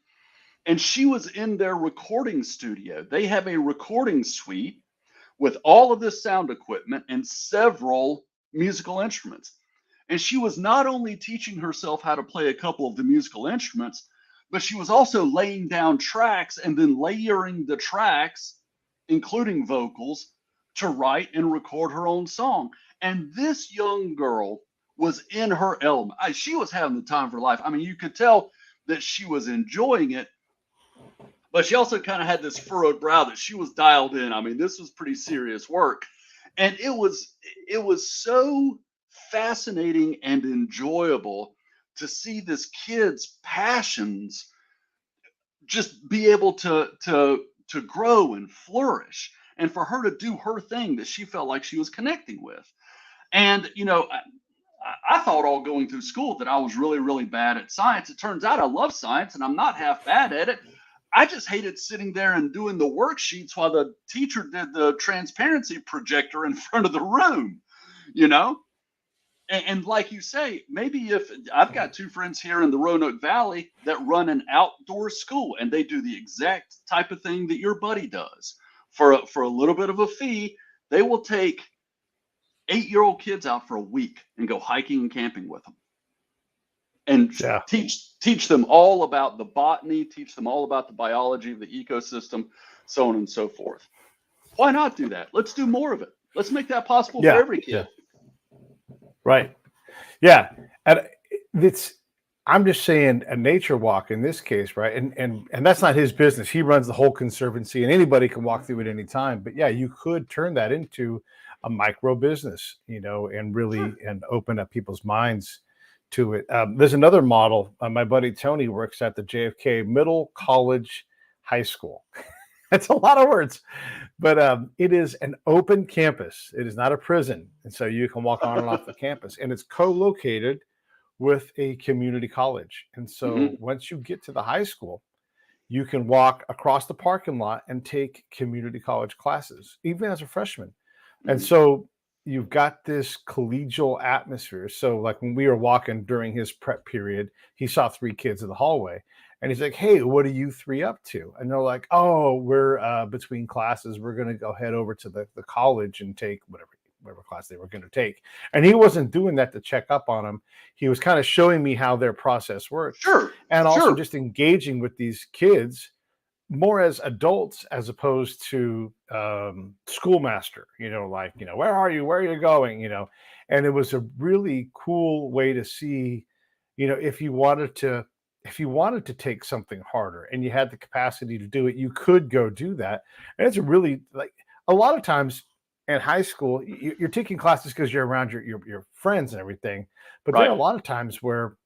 and she was in their recording studio. They have a recording suite with all of this sound equipment and several musical instruments. And she was not only teaching herself how to play a couple of the musical instruments, but she was also laying down tracks and then layering the tracks, including vocals, to write and record her own song. And this young girl was in her element. She was having the time of her life. I mean, you could tell that she was enjoying it, but she also kind of had this furrowed brow that she was dialed in. I mean, this was pretty serious work. And it was so fascinating and enjoyable to see this kid's passions just be able to grow and flourish, and for her to do her thing that she felt like she was connecting with. And I thought all going through school that I was really, really bad at science. It turns out I love science and I'm not half bad at it. I just hated sitting there and doing the worksheets while the teacher did the transparency projector in front of the room, And like you say, maybe if I've got 2 friends here in the Roanoke Valley that run an outdoor school and they do the exact type of thing that your buddy does for a little bit of a fee, they will take 8-year-old kids out for a week and go hiking and camping with them and teach them all about the botany, teach them all about the biology of the ecosystem, so on and so forth. Why not do that? Let's do more of it. Let's make that possible for every kid. Right. Yeah. And I'm just saying a nature walk in this case, right? And that's not his business. He runs the whole conservancy and anybody can walk through at any time. But yeah, you could turn that into a micro business, and really and open up people's minds to it. There's another model. My buddy Tony works at the JFK Middle College High School. That's a lot of words, but it is an open campus. It is not a prison, and so you can walk on and off the campus, and it's co-located with a community college. And so Mhm. once you get to the high school, you can walk across the parking lot and take community college classes, even as a freshman. And Mhm. so you've got this collegial atmosphere. So, like when we were walking during his prep period, he saw three kids in the hallway and he's like, "Hey, what are you three up to?" And they're like, "Oh, we're between classes. We're going to go head over to the college and take whatever class they were going to take." And he wasn't doing that to check up on them. He was kind of showing me how their process worked Sure, and also sure. just engaging with these kids more as adults as opposed to schoolmaster, like, where are you going, and it was a really cool way to see, if you wanted to take something harder and you had the capacity to do it, you could go do that. And it's a really, like, a lot of times in high school you're taking classes because you're around your friends and everything, but there are Right. a lot of times where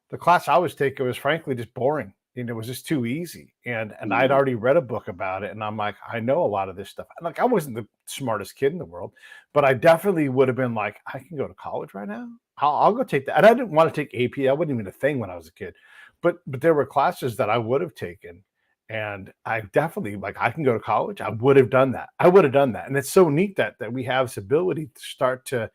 the class I was taking was frankly just boring. It was just too easy. And I'd Mhm. already read a book about it. And I'm like, I know a lot of this stuff. Like, I wasn't the smartest kid in the world, but I definitely would have been like, I can go to college right now. I'll go take that. And I didn't want to take AP. That wasn't even a thing when I was a kid. But there were classes that I would have taken. And I definitely, like, I can go to college. I would have done that. I would have done that. And it's so neat that we have this ability to start to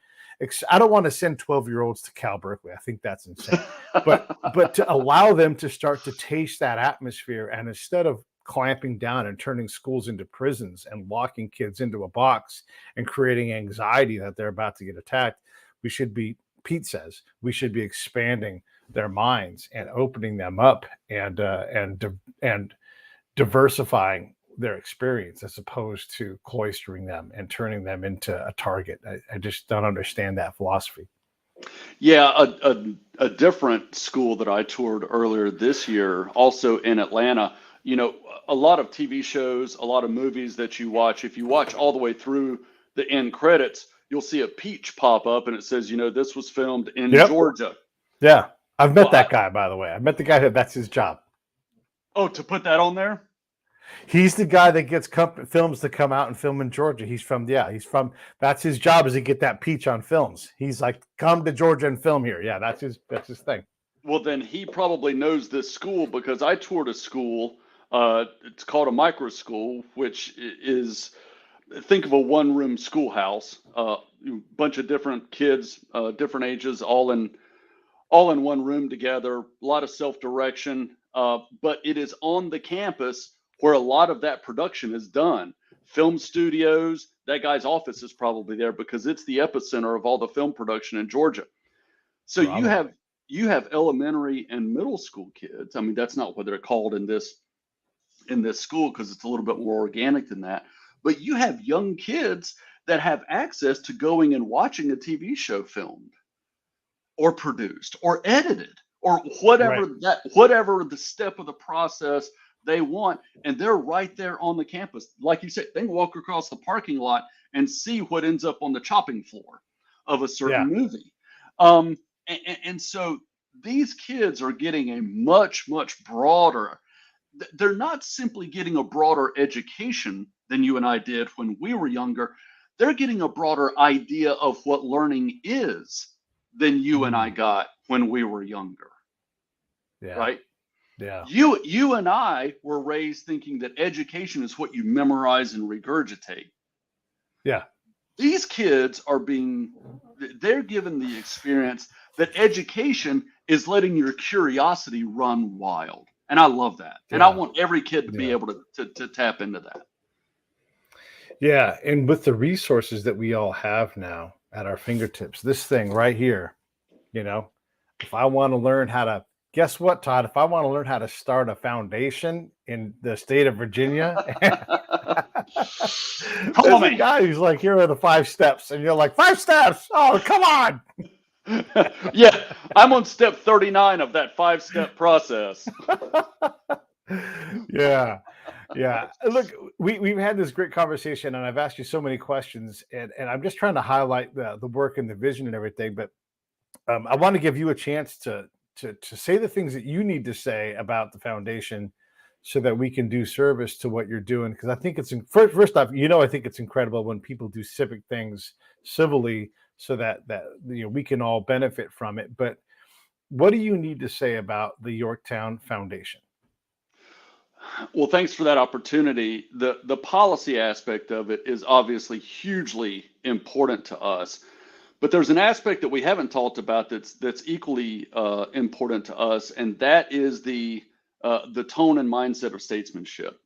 I don't want to send 12-year-olds to Cal Berkeley. I think that's insane. But to allow them to start to taste that atmosphere, and instead of clamping down and turning schools into prisons and locking kids into a box and creating anxiety that they're about to get attacked, we should be, Pete says, we should be expanding their minds and opening them up and diversifying their experience as opposed to cloistering them and turning them into a target. I just don't understand that philosophy. Yeah, a different school that I toured earlier this year, also in Atlanta. You know, a lot of TV shows, a lot of movies that you watch, if you watch all the way through the end credits, you'll see a peach pop up and it says, this was filmed in Yep. Georgia. Yeah. I've met Well, that guy, by the way. I met the guy that's his job. oh, to put that on there? He's the guy that gets films to come out and film in Georgia. That's his job, is to get that peach on films. He's like, come to Georgia and film here. Yeah, that's his thing. Well, then he probably knows this school because I toured a school. It's called a micro school, which is, think of a one-room schoolhouse, a bunch of different kids, different ages, all in one room together. A lot of self-direction, but it is on the campus where a lot of that production is done. Film studios. That guy's office is probably there because it's the epicenter of all the film production in Georgia. So you Bravo. have you have elementary and middle school kids. I mean, that's not what they're called in this school because it's a little bit more organic than that. But you have young kids that have access to going and watching a TV show filmed or produced or edited or Right. whatever the step of the process they want, and they're right there on the campus. Like you said, they can walk across the parking lot and see what ends up on the chopping floor of a Yeah. certain movie. And so these kids are getting a much broader, they're not simply getting a broader education than you and I did when we were younger. They're getting a broader idea of what learning is than you and I Mm. got when we were younger, Yeah. right? Yeah. You and I were raised thinking that education is what you memorize and regurgitate. Yeah. These kids they're given the experience that education is letting your curiosity run wild. And I love that. And I Yeah. want every kid to be Yeah. able to tap into that. Yeah. And with the resources that we all have now at our fingertips, this thing right here, you know, if I want to learn how to, guess what, Todd? If I want to learn how to start a foundation in the state of Virginia, Follow there's a me. guy who's like, here are the 5 steps. And you're like, 5 steps. Oh, come on. Yeah, I'm on step 39 of that 5-step process. Yeah. Yeah. Look, we've had this great conversation and I've asked you so many questions and I'm just trying to highlight the work and the vision and everything. But I want to give you a chance to say the things that you need to say about the foundation so that we can do service to what you're doing. Because I think first off, I think it's incredible when people do civic things civilly so that we can all benefit from it. But what do you need to say about the Yorktown Foundation? Well, thanks for that opportunity. The policy aspect of it is obviously hugely important to us, but there's an aspect that we haven't talked about that's equally important to us, and that is the tone and mindset of statesmanship.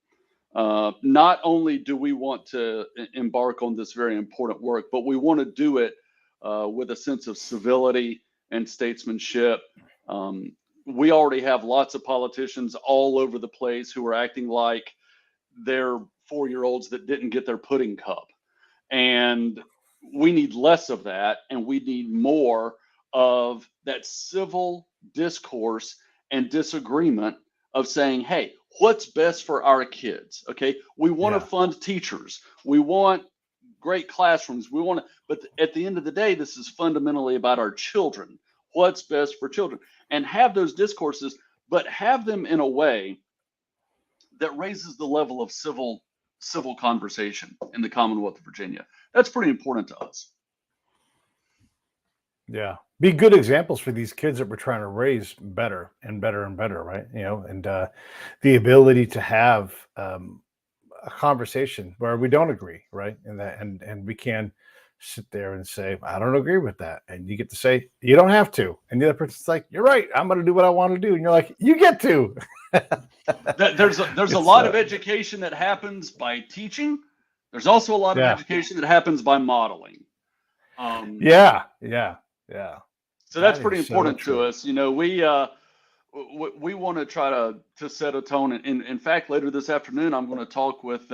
Not only do we want to embark on this very important work, but we want to do it with a sense of civility and statesmanship. Um, we already have lots of politicians all over the place who are acting like they're 4-year-olds that didn't get their pudding cup. And we need less of that, and we need more of that civil discourse and disagreement of saying, hey, what's best for our kids? Okay, we want to Yeah. fund teachers. We want great classrooms. But at the end of the day, this is fundamentally about our children. What's best for children? And have those discourses, but have them in a way that raises the level of civil conversation in the Commonwealth of Virginia. That's pretty important to us. Yeah. Be good examples for these kids that we're trying to raise better and better and better, right? And the ability to have a conversation where we don't agree, right? And we can sit there and say, I don't agree with that. And you get to say, you don't have to. And the other person's like, you're right. I'm going to do what I want to do. And you're like, you get to. There's a lot of education that happens by teaching. There's also a lot of education that happens by modeling. Yeah. So that's pretty important to us. We want to try to set a tone. In fact, later this afternoon, I'm going to talk with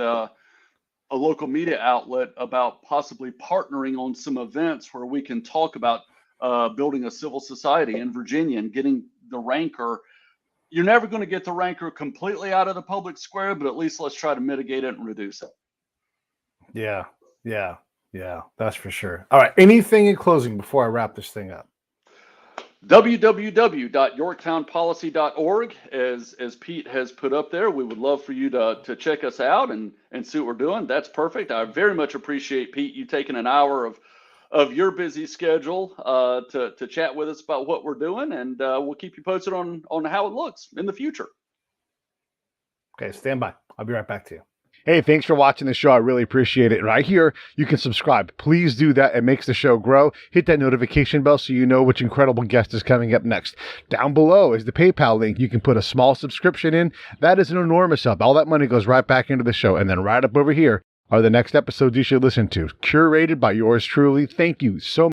a local media outlet about possibly partnering on some events where we can talk about building a civil society in Virginia and getting the rancor. You're never going to get the rancor completely out of the public square, but at least let's try to mitigate it and reduce it. Yeah, that's for sure. All right. Anything in closing before I wrap this thing up? www.yorktownpolicy.org, as Pete has put up there. We would love for you to check us out and see what we're doing. That's perfect. I very much appreciate, Pete, you taking an hour of your busy schedule to chat with us about what we're doing, and we'll keep you posted on how it looks in the future. Okay, stand by. I'll be right back to you. Hey, thanks for watching the show. I really appreciate it. Right here, you can subscribe. Please do that. It makes the show grow. Hit that notification bell so you know which incredible guest is coming up next. Down below is the PayPal link. You can put a small subscription in. That is an enormous help. All that money goes right back into the show. And then right up over here are the next episodes you should listen to, curated by yours truly. Thank you so much.